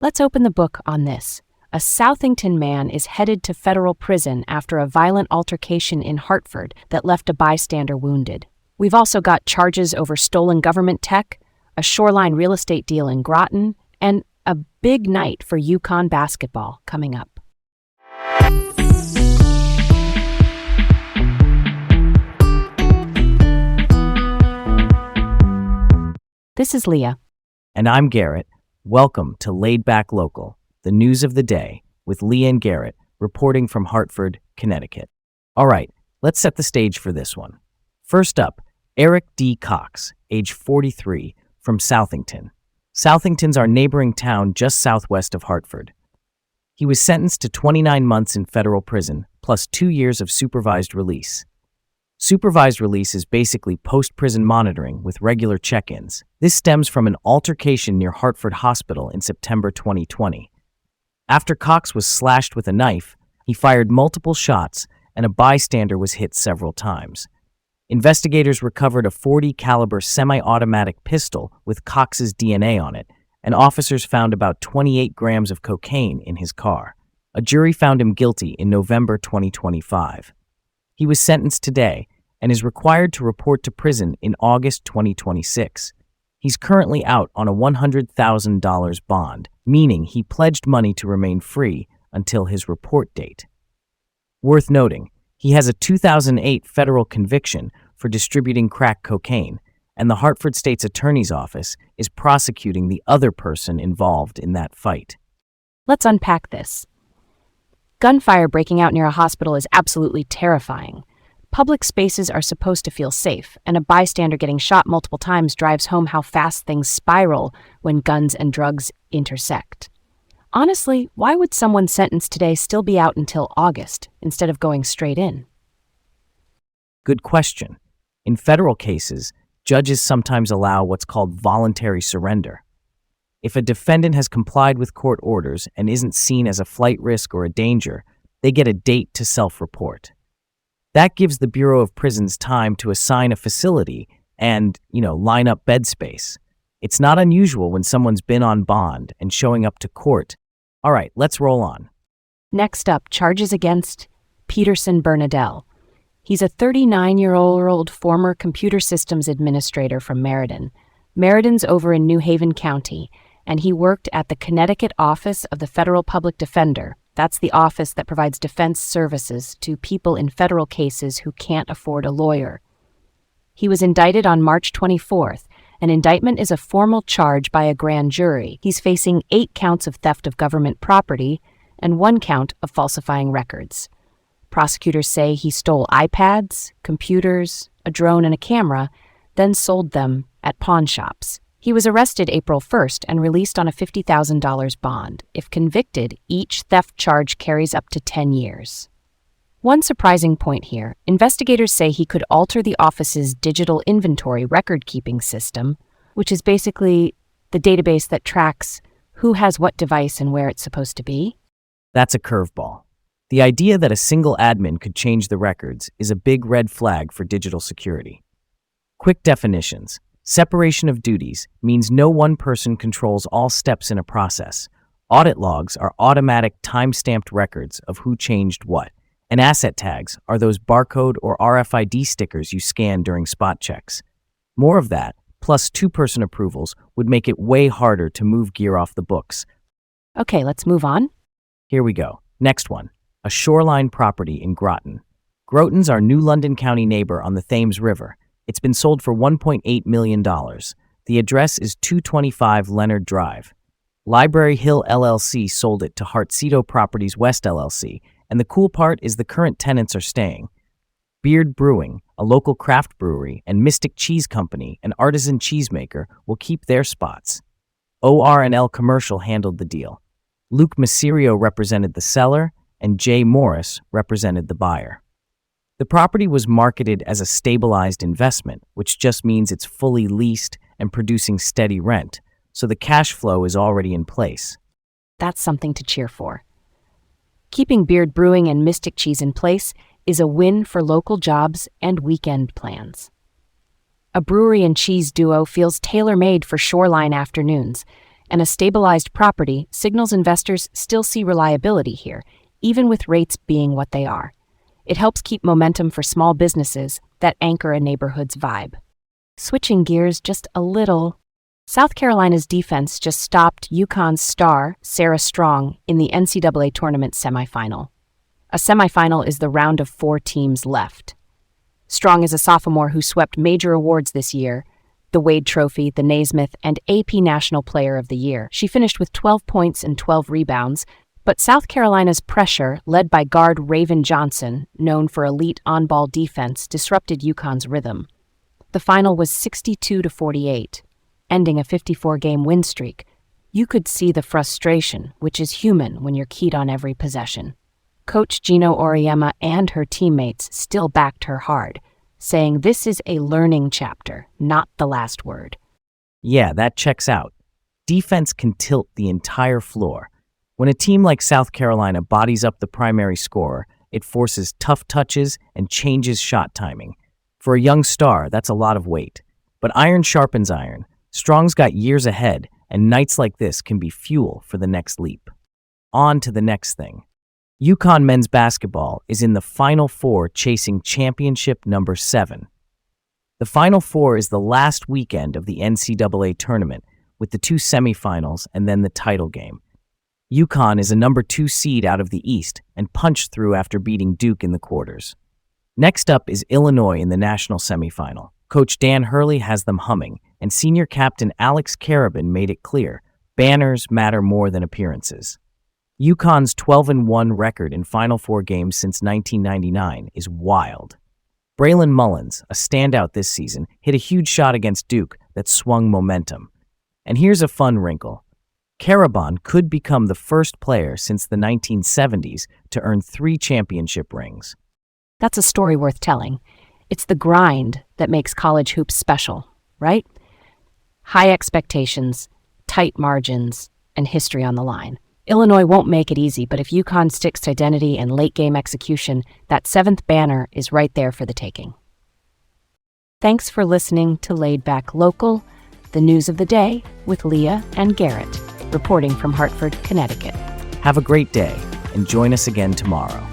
Let's open the book on this. A Southington man is headed to federal prison after a violent altercation in Hartford that left a bystander wounded. We've also got charges over stolen government tech, a shoreline real estate deal in Groton, and a big night for UConn basketball coming up. This is Leah. And I'm Garrett. Welcome to Laid Back Local, the news of the day, with Leah and Garrett, reporting from Hartford, Connecticut. All right, let's set the stage for this one. First up, Eric D. Cox, age 43, from Southington. Southington's our neighboring town just southwest of Hartford. He was sentenced to 29 months in federal prison, plus 2 years of supervised release. Supervised release is basically post-prison monitoring with regular check-ins. This stems from an altercation near Hartford Hospital in September 2020. After Cox was slashed with a knife, he fired multiple shots and a bystander was hit several times. Investigators recovered a .40 caliber semi-automatic pistol with Cox's DNA on it, and officers found about 28 grams of cocaine in his car. A jury found him guilty in November 2025. He was sentenced today and is required to report to prison in August 2026. He's currently out on a $100,000 bond, meaning he pledged money to remain free until his report date. Worth noting, he has a 2008 federal conviction for distributing crack cocaine, and the Hartford State's Attorney's Office is prosecuting the other person involved in that fight. Let's unpack this. Gunfire breaking out near a hospital is absolutely terrifying. Public spaces are supposed to feel safe, and a bystander getting shot multiple times drives home how fast things spiral when guns and drugs intersect. Honestly, why would someone sentenced today still be out until August instead of going straight in? Good question. In federal cases, judges sometimes allow what's called voluntary surrender. If a defendant has complied with court orders and isn't seen as a flight risk or a danger, they get a date to self-report. That gives the Bureau of Prisons time to assign a facility and, line up bed space. It's not unusual when someone's been on bond and showing up to court. All right, let's roll on. Next up, charges against Peterson Bernadelle. He's a 39-year-old former computer systems administrator from Meriden. Meriden's over in New Haven County, and he worked at the Connecticut office of the Federal Public Defender. That's the office that provides defense services to people in federal cases who can't afford a lawyer. He was indicted on March 24th. An indictment is a formal charge by a grand jury. He's facing 8 counts of theft of government property and 1 count of falsifying records. Prosecutors say he stole iPads, computers, a drone, and a camera, then sold them at pawn shops. He was arrested April 1st and released on a $50,000 bond. If convicted, each theft charge carries up to 10 years. One surprising point here, investigators say he could alter the office's digital inventory record-keeping system, which is basically the database that tracks who has what device and where it's supposed to be. That's a curveball. The idea that a single admin could change the records is a big red flag for digital security. Quick definitions. Separation of duties means no one person controls all steps in a process. Audit logs are automatic time-stamped records of who changed what, and asset tags are those barcode or RFID stickers you scan during spot checks. More of that, plus 2-person approvals, would make it way harder to move gear off the books. Okay, let's move on. Here we go. Next one. A shoreline property in Groton. Groton's our New London County neighbor on the Thames River. It's been sold for $1.8 million. The address is 225 Leonard Drive. Library Hill LLC sold it to Hartford Properties West LLC, and the cool part is the current tenants are staying. Beard Brewing, a local craft brewery, and Mystic Cheese Company, an artisan cheesemaker, will keep their spots. OR&L Commercial handled the deal. Luke Masirio represented the seller, and Jay Morris represented the buyer. The property was marketed as a stabilized investment, which just means it's fully leased and producing steady rent, so the cash flow is already in place. That's something to cheer for. Keeping Beard Brewing and Mystic Cheese in place is a win for local jobs and weekend plans. A brewery and cheese duo feels tailor-made for shoreline afternoons, and a stabilized property signals investors still see reliability here, even with rates being what they are. It helps keep momentum for small businesses that anchor a neighborhood's vibe. Switching gears just a little, South Carolina's defense just stopped UConn's star, Sarah Strong, in the NCAA tournament semifinal. A semifinal is the round of 4 teams left. Strong is a sophomore who swept major awards this year, the Wade Trophy, the Naismith, and AP National Player of the Year. She finished with 12 points and 12 rebounds, but South Carolina's pressure, led by guard Raven Johnson, known for elite on-ball defense, disrupted UConn's rhythm. The final was 62-48, ending a 54-game win streak. You could see the frustration, which is human when you're keyed on every possession. Coach Gino Auriemma and her teammates still backed her hard, saying this is a learning chapter, not the last word. Yeah, that checks out. Defense can tilt the entire floor. When a team like South Carolina bodies up the primary scorer, it forces tough touches and changes shot timing. For a young star, that's a lot of weight. But iron sharpens iron. Strong's got years ahead, and nights like this can be fuel for the next leap. On to the next thing. UConn men's basketball is in the Final Four chasing championship number 7. The Final Four is the last weekend of the NCAA tournament, with the 2 semifinals and then the title game. UConn is a number 2 seed out of the East and punched through after beating Duke in the quarters. Next up is Illinois in the national semifinal. Coach Dan Hurley has them humming, and senior captain Alex Karabin made it clear, banners matter more than appearances. UConn's 12-1 record in Final Four games since 1999 is wild. Braylon Mullins, a standout this season, hit a huge shot against Duke that swung momentum. And here's a fun wrinkle. Karabin could become the first player since the 1970s to earn 3 championship rings. That's a story worth telling. It's the grind that makes college hoops special, right? High expectations, tight margins, and history on the line. Illinois won't make it easy, but if UConn sticks to identity and late-game execution, that 7th banner is right there for the taking. Thanks for listening to Laid Back Local, the news of the day with Leah and Garrett, reporting from Hartford, Connecticut. Have a great day, and join us again tomorrow.